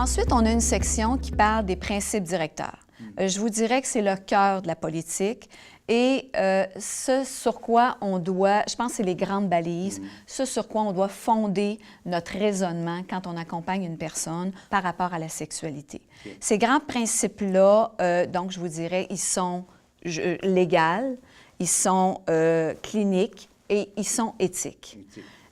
Ensuite, on a une section qui parle des principes directeurs. Je vous dirais que c'est le cœur de la politique et ce sur quoi on doit, je pense que c'est les grandes balises, ce sur quoi on doit fonder notre raisonnement quand on accompagne une personne par rapport à la sexualité. Ces grands principes-là, donc je vous dirais, ils sont légaux, ils sont cliniques et ils sont éthiques.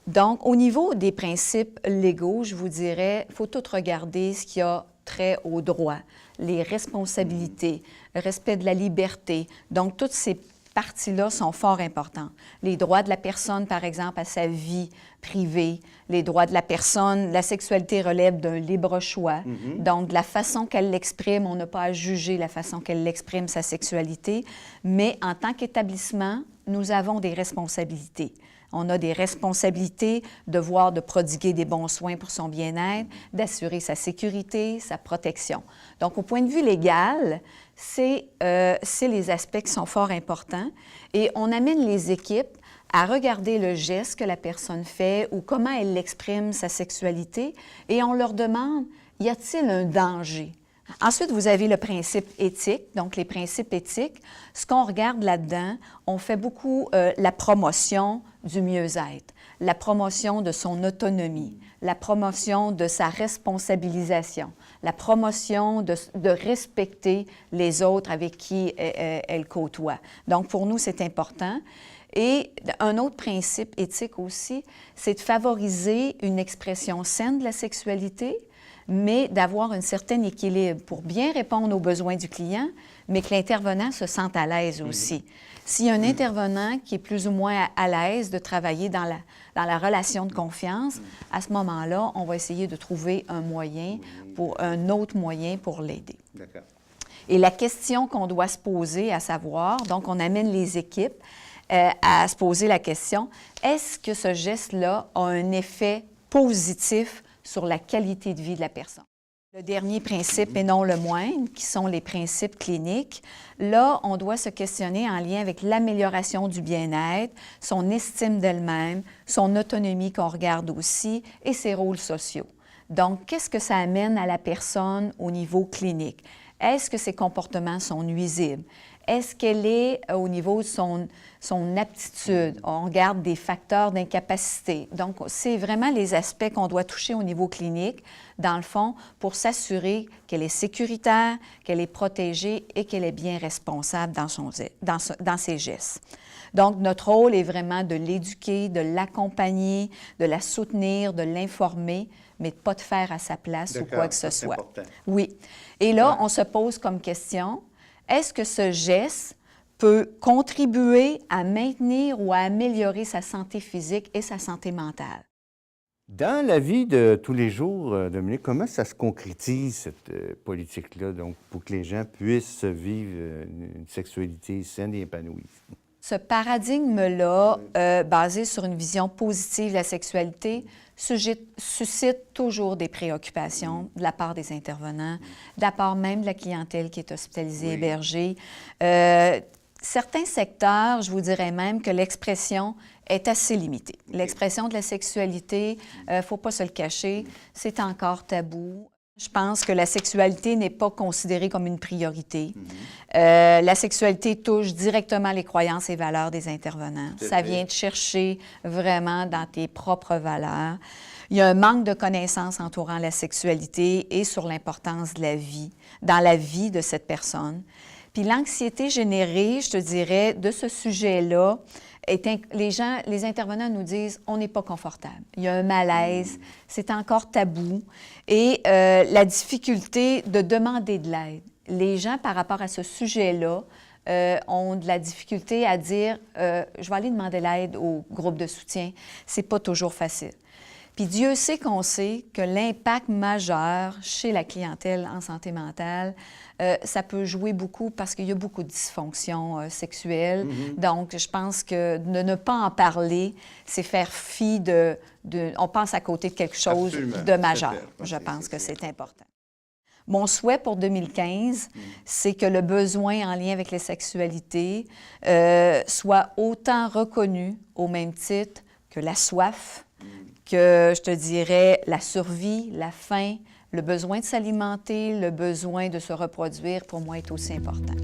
Donc, au niveau des principes légaux, je vous dirais, il faut tout regarder ce qui a trait au droit, les responsabilités, le respect de la liberté. Donc, toutes ces parties-là sont fort importantes. Les droits de la personne, par exemple, à sa vie privée, les droits de la personne, la sexualité relève d'un libre choix. Donc, de la façon qu'elle l'exprime, on n'a pas à juger la façon qu'elle l'exprime, sa sexualité, mais en tant qu'établissement, nous avons des responsabilités. On a des responsabilités, devoir de prodiguer des bons soins pour son bien-être, d'assurer sa sécurité, sa protection. Donc, au point de vue légal, c'est les aspects qui sont fort importants et on amène les équipes à regarder le geste que la personne fait ou comment elle exprime sa sexualité et on leur demande, y a-t-il un danger? Ensuite, vous avez le principe éthique, donc les principes éthiques. Ce qu'on regarde là-dedans, on fait beaucoup la promotion du mieux-être, la promotion de son autonomie, la promotion de sa responsabilisation, la promotion de respecter les autres avec qui elle côtoie. Donc, pour nous, c'est important. Et un autre principe éthique aussi, c'est de favoriser une expression saine de la sexualité, mais d'avoir un certain équilibre pour bien répondre aux besoins du client, mais que l'intervenant se sente à l'aise aussi. S'il y a un intervenant qui est plus ou moins à l'aise de travailler dans la relation de confiance, à ce moment-là, on va essayer de trouver un autre moyen pour l'aider. D'accord. Et la question qu'on doit se poser, à savoir, donc on amène les équipes à se poser la question, est-ce que ce geste-là a un effet positif sur la qualité de vie de la personne? Le dernier principe, et non le moindre, qui sont les principes cliniques, là, on doit se questionner en lien avec l'amélioration du bien-être, son estime d'elle-même, son autonomie qu'on regarde aussi, et ses rôles sociaux. Donc, qu'est-ce que ça amène à la personne au niveau clinique? Est-ce que ses comportements sont nuisibles? Est-ce qu'elle est au niveau de son aptitude? On regarde des facteurs d'incapacité. Donc, c'est vraiment les aspects qu'on doit toucher au niveau clinique, dans le fond, pour s'assurer qu'elle est sécuritaire, qu'elle est protégée et qu'elle est bien responsable dans ses gestes. Donc, notre rôle est vraiment de l'éduquer, de l'accompagner, de la soutenir, de l'informer, mais de ne pas de faire à sa place ou quoi que ce soit. Important. Oui. Et là, on se pose comme question, est-ce que ce geste peut contribuer à maintenir ou à améliorer sa santé physique et sa santé mentale? Dans la vie de tous les jours, Dominique, comment ça se concrétise, cette politique-là, donc, pour que les gens puissent vivre une sexualité saine et épanouie? Ce paradigme-là, basé sur une vision positive de la sexualité, suscite toujours des préoccupations de la part des intervenants, de la part même de la clientèle qui est hospitalisée, hébergée. Certains secteurs, je vous dirais même que l'expression est assez limitée. L'expression de la sexualité, il ne faut pas se le cacher, c'est encore tabou. Je pense que la sexualité n'est pas considérée comme une priorité. La sexualité touche directement les croyances et valeurs des intervenants. Ça vient te chercher vraiment dans tes propres valeurs. Il y a un manque de connaissances entourant la sexualité et sur l'importance de la vie, dans la vie de cette personne. Puis l'anxiété générée, je te dirais, de ce sujet-là, les intervenants nous disent « on n'est pas confortable ». Il y a un malaise, c'est encore tabou. Et la difficulté de demander de l'aide. Les gens, par rapport à ce sujet-là, ont de la difficulté à dire « je vais aller demander l'aide au groupe de soutien ». C'est pas toujours facile. Puis Dieu sait qu'on sait que l'impact majeur chez la clientèle en santé mentale, ça peut jouer beaucoup parce qu'il y a beaucoup de dysfonctions sexuelles. Donc, je pense que de ne pas en parler, c'est faire fi on pense à côté de quelque chose de majeur. Je pense que c'est important. Mon souhait pour 2015, c'est que le besoin en lien avec les sexualités soit autant reconnu au même titre que la soif, que je te dirais la survie, la faim, le besoin de s'alimenter, le besoin de se reproduire, pour moi, est aussi important.